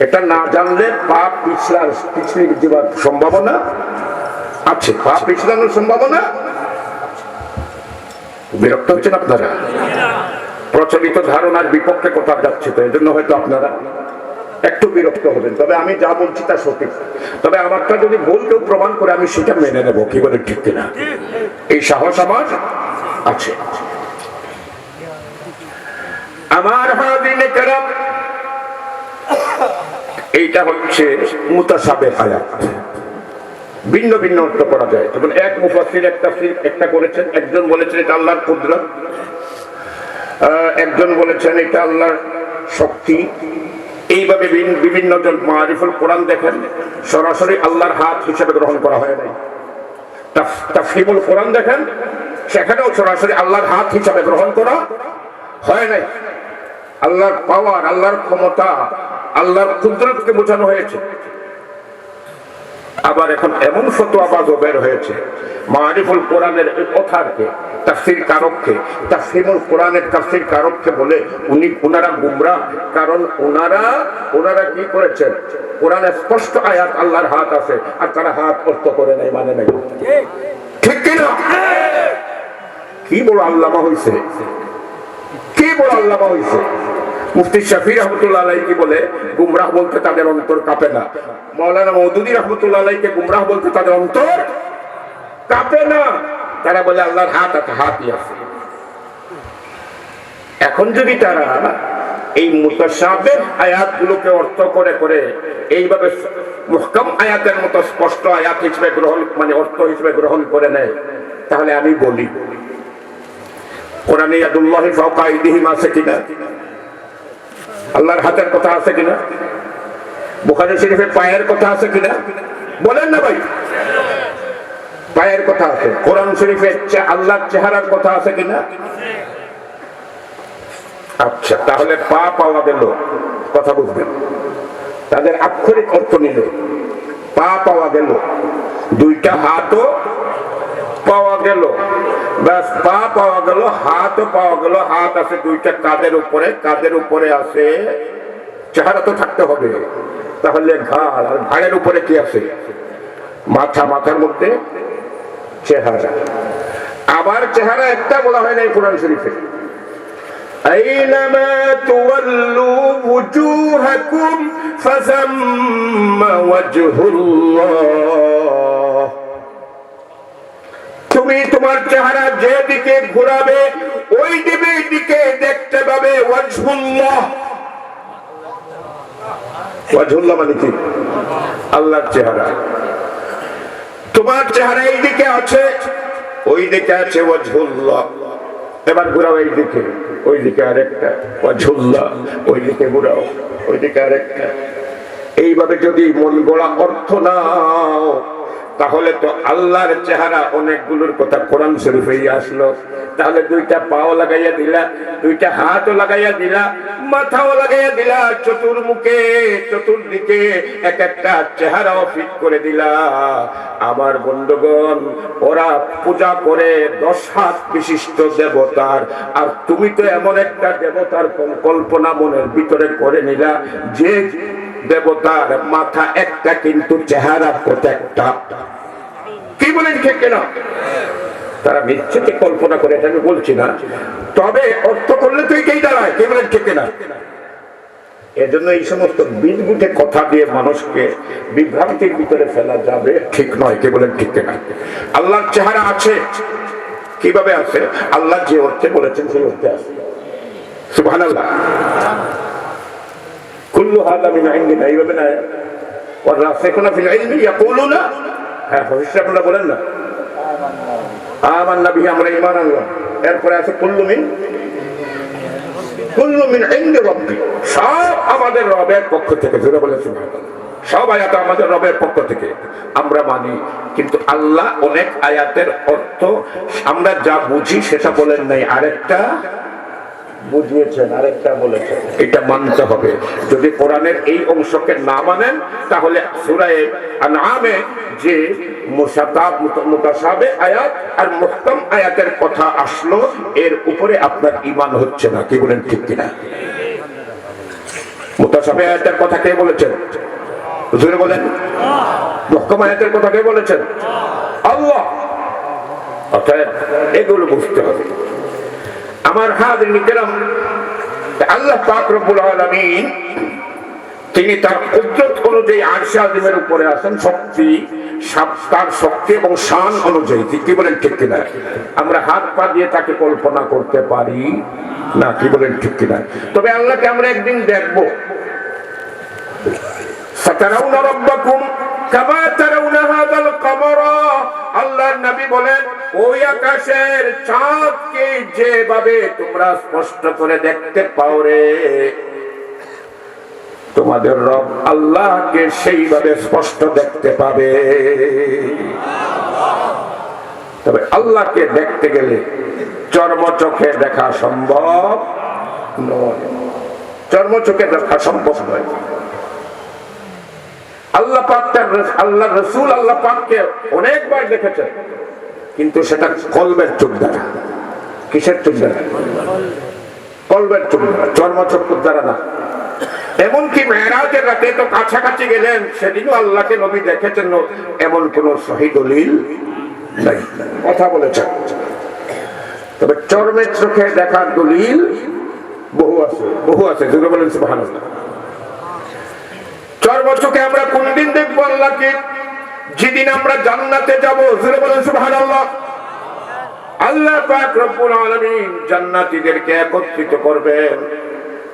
এটা না জানলে পাপ পিছলে যাওয়ার সম্ভাবনা আছে, পাপ পিছলানোর সম্ভাবনা। বিরক্ত হচ্ছেন আপনারা? প্রচলিত ধারণার বিপক্ষে কথা যাচ্ছে, তো এই জন্য হয়তো আপনারা একটু বিরক্ত হবেন। তবে আমি যা বলছি তা সঠিক, তবে আমারটা যদি ভুল কেউ প্রমাণ করে আমি সেটা মেনে নেব, কি বলে ঠিক কিনা? এই সাহস আমার আছে। আমার হাজিরিনে কেরাম, এইটা হচ্ছে মুতাশাবিহ আয়াত, ভিন্ন ভিন্ন অর্থ করা যায়। যেমন এক মুফাসসির এক তাফসীর একটা করেছেন, একজন বলেছেন এটা আল্লাহর কুদরত, একজন বলেছেন এটা আল্লাহর শক্তি। এইভাবে বিভিন্ন জন মারিফুল কোরআন দেখেন, সরাসরি আল্লাহর হাত হিসেবে গ্রহণ করা হয় নাই। তাফহিমুল কোরআন দেখেন, সেখানেও সরাসরি আল্লাহর হাত হিসেবে গ্রহণ করা হয় নাই। আল্লাহর পাওয়ার, আল্লাহর ক্ষমতা, আল্লাহর কুদরতকে বোঝানো হয়েছে। আবার এখন এমন ফতোয়াবাজও বের হয়েছে, মারিফুল কোরআনের কথাকে তাফসীর কারককে, তাফসীরুল কোরআনের তাফসীর কারককে বলে ওনারা গুমরাহ। কারণ ওনারা কি করেছেন, কোরআনে স্পষ্ট আয়াত আল্লাহর হাত আছে আর তারা হাত অর্থ করে নাই, মানে নাই, ঠিক কিনা? কি বড় আল্লামা হইছে, কি বড় আল্লামা হইছে। মুফতি শাফি রহমতুল্লাহ আলাইহি বলে গুমরাহ বলতে তাদের অন্তর কাঁপে না। মাওলানা মওদুদী রহমতুল্লাহ আলাইহি গুমরাহ বলতে তাদের অন্তর কাঁপে না। তারা বলে আল্লাহর হাত আছে, হাতই আছে। এখন যদি তারা এই মুতাশাবিহ আয়াতগুলোকে অর্থ করে করে এইভাবে মুহকাম আয়াতের মতো স্পষ্ট আয়াত হিসেবে গ্রহণ, মানে অর্থ হিসেবে গ্রহণ করে নেয়, তাহলে আমি বলি কোরআনে ইয়াদুল্লাহি ফাওকা আইদিহিম আছে কিনা? আল্লাহর হাতের কথা আছে কিনা? বুখারী শরীফে পায়ের কথা আছে কিনা? বলেন না ভাই, পায়ের কথা আছে। কোরআন শরীফে আল্লাহর চেহারার কথা আছে কিনা? আচ্ছা, তাহলে পা পাওয়া গেল, কথা বুঝবেন, তাদের আক্ষরিক অর্থ নিল। পা পাওয়া গেল, দুইটা হাতও পাওয়া গেল, ব্যাস পা পাওয়া গেল, হাতও পাওয়া গেল। হাত আছে দুইটা কাঁধের উপরে, কাঁধের উপরে আছে চেহারা তো থাকতে হবে, তাহলে ঘাড়, আর ঘাড়ের উপরে কি আছে? মাথা, মাথার মধ্যে চেহারা। আবার চেহারা একটা বলা হয় না কোরআন শরীফে, আইনামা তুওয়াল্লু ওয়ুজুহাকুম ফাসাম্মা ওয়াজহুল্লাহ। তুমি তোমার চেহারা যেদিকে ঘোরাবে ওই দিকে দেখতে পাবে ওয়াজহুল্লাহ। ওয়াজহুল্লাহ মানে কি? আল্লাহর চেহারা। তোমার চেহারা এই দিকে আছে, ওই দিকে আছে ওয়াজহুল্লাহ। এবার ঘুরাও এই দিকে, ওই দিকে আরেকটা ওয়াজহুল্লাহ, ওই দিকে ঘুরাও, ওই দিকে আরেকটা। এইভাবে যদি মন গড়া অর্থ নাও, তাহলে তো আল্লাহর চেহারা অনেকগুলোর কথা কোরআন শরীফেই আসলো। তাহলে দুইটা পাও লাগাইয়া দিলা, দুইটা হাতও লাগাইয়া দিলা, মাথাও লাগাইয়া দিলা, চতুর্মুখে চতুর্দিকে এক একটা চেহারাও ফিট করে দিলা। আমার বন্ধুগণ, ওরা পূজা করে 10 হাত বিশিষ্ট দেবতার, আর তুমি তো এমন একটা দেবতার কল্পনা মনের ভিতরে করে নিলা যে দেবতার মাথা একটা কিন্তু চেহারা প্রত্যেকটা। কি বলেন ঠিক কিনা? তারা মিথ্যে কল্পনা করে, এটা আমি বলছি না, তবে অর্থ করলে তো এটাই দাঁড়ায়। কি বলেন ঠিক কিনা? এজন্য এই সমস্ত বিদগুটে কথা দিয়ে মানুষকে বিভ্রান্তির ভিতরে ফেলা যাবে ঠিক নয়। কে বলেন ঠিক কিনা? আল্লাহর চেহারা আছে। কিভাবে আছে? আল্লাহ যে অর্থে বলেছেন সেই অর্থে আছে। সুবহানাল্লাহ। কুল্লু হাযা মিন ইনদিনা, এইভাবে না। ওয়া রাসিখুনা ফিল ইলমি ইয়াকুলুনা, হ্যাঁ ভবিষ্যৎটা বলেন না, আমান্না বিহি, আমরা ঈমান আনলাম। এরপরে আছে কুল্লু মিন ইনদি রাব্বি, সব আমাদের রবের পক্ষ থেকে। জোরে বলেন সুবহানাল্লাহ। সব আয়াত আমাদের রবের পক্ষ থেকে আমরা মানি, কিন্তু আল্লাহ অনেক আয়াতের অর্থ আমরা যা বুঝি সেটা বলেন নাই, আরেকটা বুঝিয়েছেন, আরেকটা বলেছেন। এটা মানতে হবে। যদি কোরআনের এই অংশকে না মানেন, তাহলে সূরা আনআমে যে মুতাশাবিহ আয়াত আর মুহকাম আয়াতের কথা আসলো, এর উপরে আপনার ঈমান হচ্ছে না। কি বলেন ঠিক কিনা? মুতাশাবিহ আয়াতের কথা কে বলেছেন? জোরে বলেন। মুহকাম আয়াতের কথা কে বলেছেন? আল্লাহ। অতএব এগুলো বুঝতে হবে। আমার হাজিরিন কিরাম, আল্লাহ পাক রব্বুল আলামিন তিনি তার কুদরত অনুযায়ী আরশে আজিমের উপরে আছেন, শক্তি, তার শক্তি এবং শান অনুযায়ী। কি বলেন ঠিক কিনা? আমরা হাত পা দিয়ে তাকে কল্পনা করতে পারি না। কি বলেন ঠিক কিনা? তবে আল্লাহকে আমরা একদিন দেখব। সাতারাউনা রাব্বাকুম কামা তারাউনা হাযাল কামারা, আল্লাহর নবী বলেন, ওই আকাশের চাঁদকে যেভাবে তোমরা স্পষ্ট করে দেখতে পাও রে, তোমাদের রব আল্লাহকে সেইভাবে স্পষ্ট দেখতে পাবে। তবে আল্লাহকে দেখতে গেলে চর্মচোখে দেখা সম্ভব নয়। চর্মচোখে দেখা সম্ভব নয়। আল্লাহ পাক, আল্লাহ রাসূল আল্লাহ পাককে অনেকবার দেখেছেন, কিন্তু সেটা কলবের চোখ দ্বারা। কিসের চোখ দ্বারা? কলবের চোখ দ্বারা, চর্মচক্ষুর দ্বারা না। এমনকি মেরাজের রাতে তো কাছাকাছি গেলেন, সেদিনও আল্লাহকে নবী দেখেছেন, এমন কোন সহি দলিল নাই। কথা বলেছেন। তবে চর্মের চোখে দেখার দলিল বহু আছে, বহু আছে। জোরে বলেন সুবহানাল্লাহ। চর্মচোখে আমরা কোনদিন দেখবো আল্লাহকে? যেদিন আমরা জান্নাতে যাব। জোরে বলেন সুবহানাল্লাহ। আল্লাহ পাক রব্বুল আলামিন জান্নাতীদেরকে একত্রিত করবেন,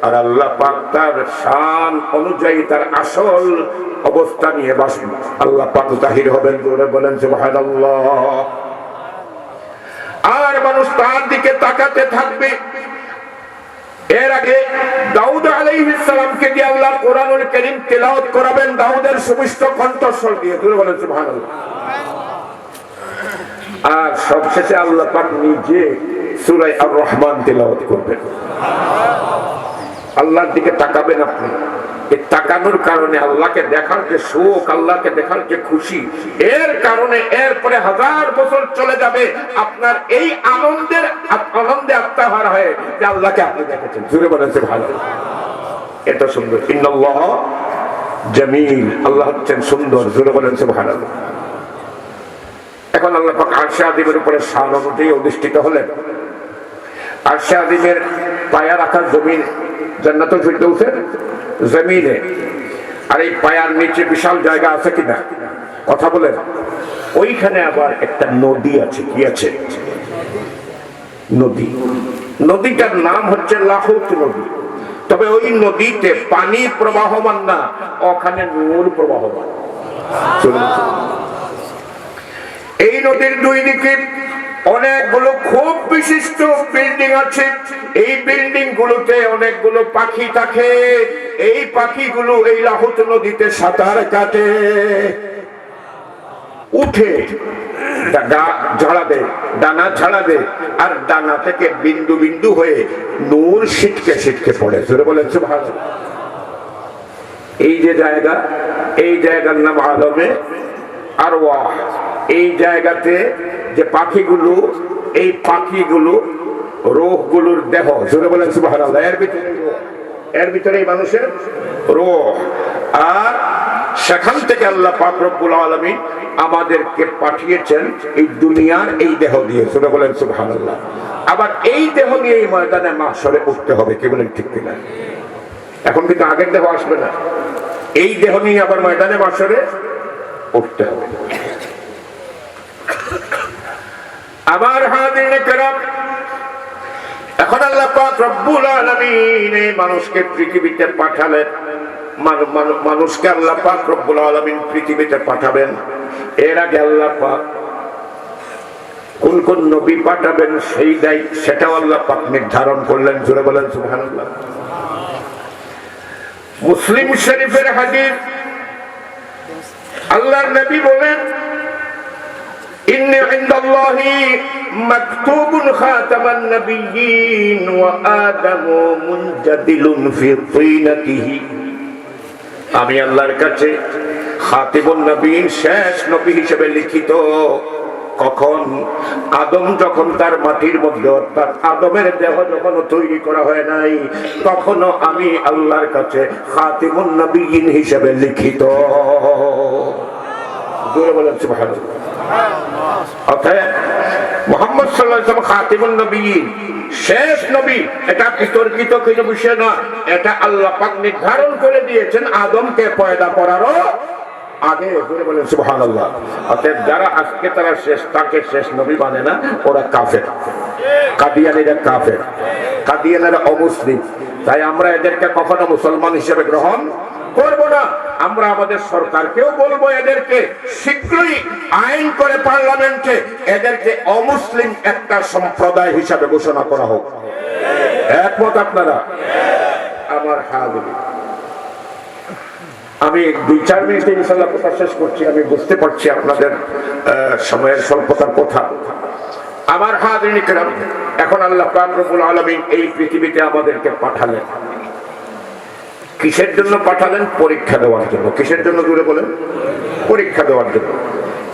আর আল্লাহ পাক তার শান অনুযায়ী তার আসল অবস্থা নিয়ে বসবেন। আল্লাহ পাক জাহির হবেন। জোরে বলেন সুবহানাল্লাহ। আর মানুষ তার দিকে তাকাতে থাকবে। এর আগে দাউদ আলাইহিস সালামকে দিয়ে আল্লাহ কোরআনুল কারীম তেলাওয়াত করাবেন দাউদের সুমিষ্ট কণ্ঠস্বর দিয়ে। জোরে বলেন সুবহানাল্লাহ। আর সবশেষে আল্লাহ পাক নিজে সূরা আর রহমান তেলাওয়াত করবেন। আল্লাহর দিকে তাকাবেন আপনি। এই তাকানোর কারণে, আল্লাহকে দেখার যে শোক, আল্লাহকে দেখার যে খুশি, এর কারণে এরপরে 1000 বছর চলে যাবে আপনার এই আনন্দে আত্মাহারা হয়ে যে আল্লাহকে আপনি দেখেছেন। জোরে বলেন সুবহানাল্লাহ। এটা সুন্দর। ইন্নাল্লাহ জামিল, আল্লাহ হচ্ছেন সুন্দর। জোরে বলেন সুবহানাল্লাহ। এখন আল্লাহ পাক আরশে আজিমের উপরে শান অনুযায়ী অধিষ্ঠিত হলেন। আরশে আজিমের পায়া রাখার জমিন জান্নাতুল ফিরদাউসের জমিনে, আর এই পায়ার নিচে বিশাল জায়গা আছে কিনা? কথা বলেন। ওইখানে আবার একটা নদী আছে। কি আছে? নদী। নদীটার নাম হচ্ছে লাহুত নদী। তবে ওই নদীতে পানি প্রবাহমান না, ওখানে নূর প্রবাহমান। এই নদীর দুই দিকে অনেকগুলো খুব বিশিষ্ট বিল্ডিং আছে। এই বিল্ডিং গুলোতে অনেকগুলো পাখি থাকে। এই পাখিগুলো এই লাহুত নদীতে সাঁতার কাটে। উঠে ডানা ঝাড়া দে, আর ডানা থেকে বিন্দু বিন্দু হয়ে নূর ছিটকে ছিটকে পড়ে। বলেন সুবহানাল্লাহ। এই যে জায়গা, এই জায়গার নাম আলমে আরওয়াহ। এই জায়গাতে যে পাখিগুলো, এই পাখিগুলো রূহগুলোর দেহ, জোরে বলেন সুবহানাল্লাহ। এর ভিতরে মানুষের রূহ, আর সেখান থেকে আল্লাহ পাক রব্বুল আলামিন আমাদেরকে পাঠিয়েছেন এই দুনিয়ার এই দেহ দিয়ে, জোরে বলেন সুবহানাল্লাহ। আবার এই দেহ নিয়ে এই ময়দানে মাহশরে উঠতে হবে, কি বলেন ঠিক কিনা? এখন কিন্তু আগের দেহ আসবে না, এই দেহ নিয়ে আবার ময়দানে মাহশরে উঠতে হবে। আবার হাজিরিনে কেরাম, এখন আল্লাহ পাক রব্বুল আলামিন এই মানুষকে পৃথিবীতে পাঠালেন। মানুষকে আল্লাহ পাক রব্বুল আলামিন পৃথিবীতে পাঠাবেন। এর আগে আল্লাহ পাক কোন কোন নবী পাঠাবেন সেই দায়িত্ব সেটাও আল্লাহ পাক নির্ধারণ করলেন, জোরে বলেন সুবহানাল্লাহ। মুসলিম শরীফের হাদিস, আল্লাহর নবী বলেন, ইন্নী ইনদাল্লাহি মাকতুবুন খাতামান নাবিয়্যিন ওয়া আদামু মুনজাদিলুন ফি তিনাতিহি। আমি আল্লাহর কাছে খাতিবুন নবীন, শেষ নবী হিসেবে লিখিত। কখন? আদম যখন তার মাটির মধ্যে, অর্থাৎ আদমের দেহ যখন তৈরি করা হয় নাই, তখনও আমি আল্লাহর কাছে খাতিবুন নবীন হিসেবে লিখিত। জোরে বলেন সুবহানাল্লাহ। অতএব মুহাম্মদ সাল্লাল্লাহু আলাইহি ওয়াসাল্লাম খাতিবুন নবীন, শেষ নবী। এটা বিতর্কিত কোনো বিষয় না, এটা আল্লাহ পাক নির্ধারণ করে দিয়েছেন আদমকে পয়দা করারও আগে। জোরে বলেন সুবহানাল্লাহ। অতএব যারা আজকে তারা শেষ, তাকে শেষ নবী মানে না, ওরা কাফের। কাদিয়ানীরা কাফের, কাদিয়ানীরা অমুসলিম। তাই আমরা এদেরকে কখনো মুসলমান হিসেবে গ্রহণ করব না। আমরা আমাদের সরকারকেও বলবো এদেরকে শীঘ্রই আইন করে পার্লামেন্টে এদেরকে অমুসলিম একটা সম্প্রদায় হিসাবে ঘোষণা করা হোক। একমত আপনারা? আমার হাজির, আমি 2-4 মিনিটে ইনশাআল্লাহ কথা শেষ করছি। আমি বুঝতে পারছি আপনাদের সময়ের স্বল্পতার কথা। আমার হাজিরিন কিরাম, এখন আল্লাহ পাক রব্বুল আলামিন এই পৃথিবীতে আমাদেরকে পাঠালেন। কিসের জন্য পাঠালেন? পরীক্ষা দেওয়ার জন্য। কিসের জন্য? দূরে বলেন, পরীক্ষা দেওয়ার জন্য।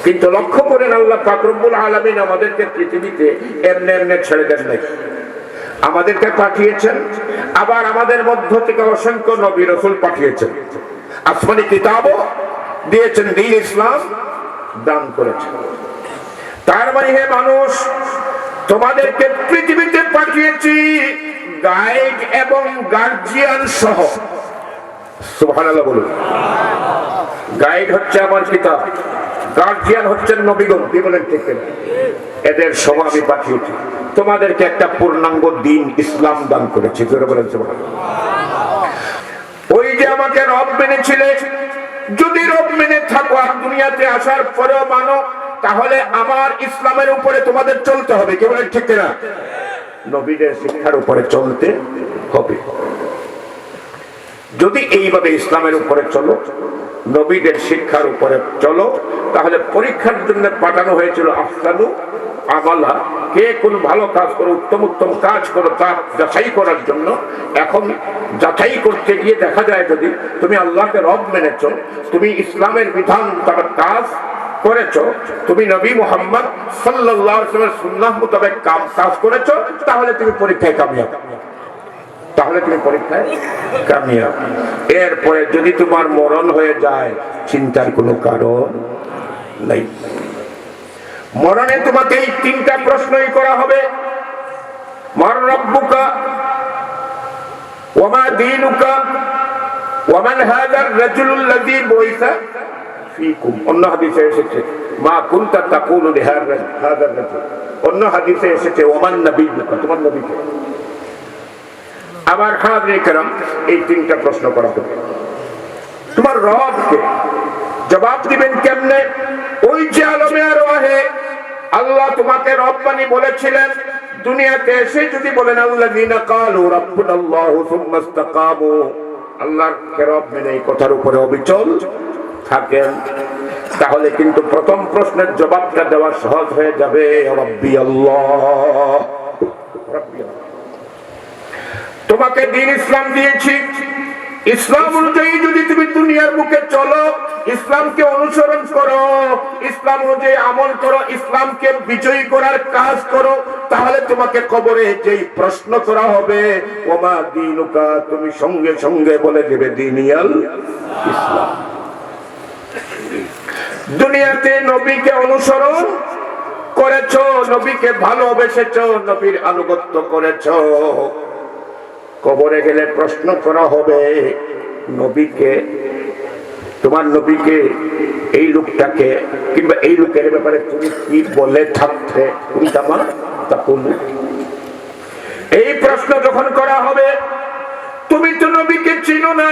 কিন্তু লক্ষ্য করেন, আল্লাহ পাক রব্বুল আলামিন আমাদেরকে পৃথিবীতে এমনি এমনি ছেড়ে দেন নাই, আমাদেরকে পাঠিয়েছেন। আবার আমাদের মধ্য থেকে অসংখ্য নবী রাসূল পাঠিয়েছেন, আসমানি কিতাবও দিয়েছেন, দ্বীন ইসলাম দান করেছেন। তার মানে হে মানুষ, তোমাদেরকে পৃথিবীতে পাঠিয়েছি গাইড এবং গার্জিয়ান সহ। সুবহানাল্লাহ বলুন। গাইড হচ্ছে আমার কিতাব, গার্জিয়ান হচ্ছেন নবীগণ, কি বলেন ঠিক না? এদের সহ আমি পাঠিয়েছি। তোমাদেরকে একটা পূর্ণাঙ্গ দ্বীন ইসলাম দান করেছি, জোরে বলেন সুবহানাল্লাহ। ওই যে আমাকে রব মেনেছিলে, যদি রব মেনে থাকো আর দুনিয়াতে আসার পরেও মানো, তাহলে আমার ইসলামের উপরে তোমাদের চলতে হবে, কি বলেন ঠিক না? নবীদের শিক্ষার উপরে চলতে হবে। যদি এইভাবে ইসলামের উপরে চলো, নবীদের শিক্ষার উপরে চলো, তাহলে পরীক্ষার জন্য পাঠানো হয়েছিল আফসানু আমালা, কে কোন ভালো কাজ করো, উত্তম উত্তম কাজ করো, তা যাচাই করার জন্য। এখন যাচাই করতে গিয়ে দেখা যায়, যদি তুমি আল্লাহকে রব মেনেছো, তুমি ইসলামের বিধান তার কাজ করেছো, তুমি নবী মুহাম্মদ সাল্লাল্লাহু আলাইহি ওয়াসাল্লামের সুন্নাহ মোতাবেক কাজ করেছো, তাহলে তুমি পরীক্ষায় কামিয়াব। তাহলে তুমি পরীক্ষায় কামিয়াব। এরপরে যদি তোমার মরণ হয়ে যায়, চিন্তার কোনো কারণ নাই। মরণে তোমাকে এই 3টা প্রশ্নই করা হবে। মান রাব্বুকা ওয়া মা দীনুকা ওয়া মান হাযার রাজুলুল্লাযী বুইসা ফীকুম। অন্য হাদিসে এসেছে মা কুনতা তাকুলু লিহাযার রাজুল। অন্য হাদিসে এসেছে ওয়া মান নবিয়্যুকা, তোমার নবী কে? আমার হাজিরিন কিরাম, এই 3টা প্রশ্ন করা হবে। তোমার রব কে? জবাব দিবেন কেমনে? ওই যে আলমে আরওয়াহে আল্লাহ তোমাকে রব্বানি বলেছিলেন, দুনিয়াতে এসে যদি বলেন আল্লাযীনা ক্বালু রাব্বুনাল্লাহু সুম্মা ইসতাকামু, আল্লাহকে রব মেনে এই কথার উপরে অবিচল থাকেন, তাহলে কিন্তু প্রথম প্রশ্নের জবাবটা দেওয়া সহজ হয়ে যাবে। রব্বি আল্লাহ, তোমাকে দ্বীন ইসলাম দিয়েছি, ইসলাম অনুযায়ী যদি তুমি দুনিয়ার বুকে চলো, ইসলামকে অনুসরণ করো, ইসলাম অনুযায়ী আমল করো, ইসলামকে বিজয়ী করার কাজ করো, তাহলে তোমাকে কবরে যেই প্রশ্ন করা হবে, ওমা দীনুকা, তুমি সঙ্গে সঙ্গে বলে দেবে দীনিয়াল ইসলাম। দুনিয়াতে নবীকে অনুসরণ করেছো, নবীকে ভালোবেসেছো, নবীর আনুগত্য করেছো, কবরে গেলে প্রশ্ন করা হবে নবীকে, তোমার নবীকে, এই লোকটাকে কিংবা এই লোকের ব্যাপারে তুমি কি বলে থাকতে, এই প্রশ্ন যখন করা হবে, তুমি তো নবীকে চিনো না,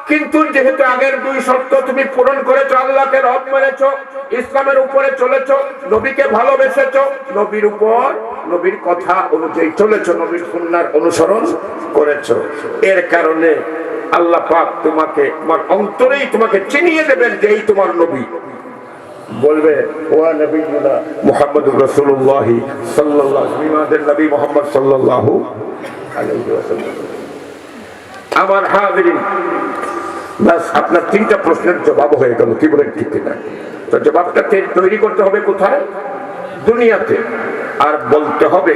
কিন্তু যেহেতু আগের দুই শর্ত তুমি পূরণ করেছো, আল্লাহকে রব মেনেছো, ইসলামের উপরে চলেছো, নবীকে ভালোবেসেছো, নবীর উপর নবীর কথা অনুযায়ী চলেছো, নবীর সুন্নাহর অনুসরণ করেছো, এর কারণে আল্লাহ পাক তোমাকে তোমার অন্তরেই তোমাকে চিনিয়ে দেবেন যে এই তোমার নবী। বলবে ওয়া নবিয়ুনা মুহাম্মদুর রাসূলুল্লাহ সাল্লাল্লাহু আলাইহি ওয়া সাল্লাম, নবী মুহাম্মদ সাল্লাল্লাহু আলাইহি ওয়াসাল্লাম। আমার হাজিরিন, বাস আপনার তিনটা প্রশ্নের জবাব হয়ে গেল, কি বলেন ঠিক কিনা? তো জবাবটা তৈরি করতে হবে কোথায়? দুনিয়াতে। আর বলতে হবে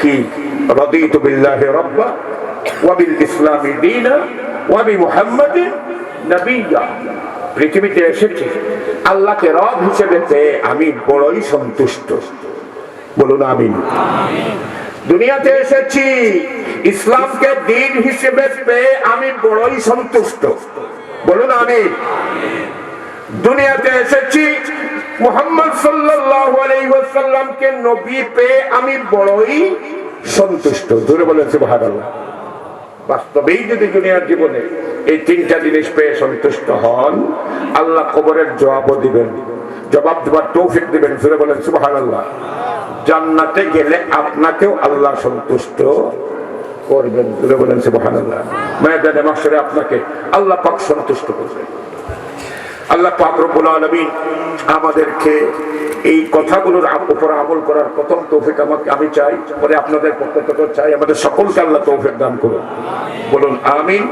কি, রাদিতু বিল্লাহি রাব্বা ওয়া বিল ইসলামি দীনা ওয়া বি মুহাম্মাদিন নবিয়্যা। পৃথিবীতে এসেছি আল্লাহকে রব হিসেবে পেয়ে আমি বড়ই সন্তুষ্ট, বলুন আমিন। দুনিয়াতে এসেছি ইসলামকে দ্বীন হিসেবে পেয়ে আমি বড়ই সন্তুষ্ট, বলুন আমিন। দুনিয়াতে এসেছি মুহাম্মদ সাল্লাল্লাহু আলাইহি ওয়াসাল্লামকে নবী পেয়ে আমি বড়ই সন্তুষ্ট, জোরে বলেন সুবহানাল্লাহ। বাস্তবেই যদি দুনিয়ার জীবনে এই তিনটা জিনিস পেয়ে সন্তুষ্ট হন, আল্লাহ কবরের জবাবও দিবেন, জবাব দেওয়ার তৌফিক দিবেন, জোরে বলেন সুবহানাল্লাহ। জান্নাতে গেলে আপনাকেও আল্লাহ সন্তুষ্ট করবেন, জোরে বলেন সুবহানাল্লাহ। ময়দানে মাহশরে আপনাকে আল্লাহ পাক সন্তুষ্ট করবেন। আল্লাহ পাক রব্বুল আলামিন আমাদেরকে এই কথাগুলোর উপর আমল করার প্রথম তৌফিক আমি চাই, পরে আপনাদের পক্ষ থেকে চাই, আমাদের সকলকে আল্লাহ তৌফিক দান করুন, বলুন আমিন।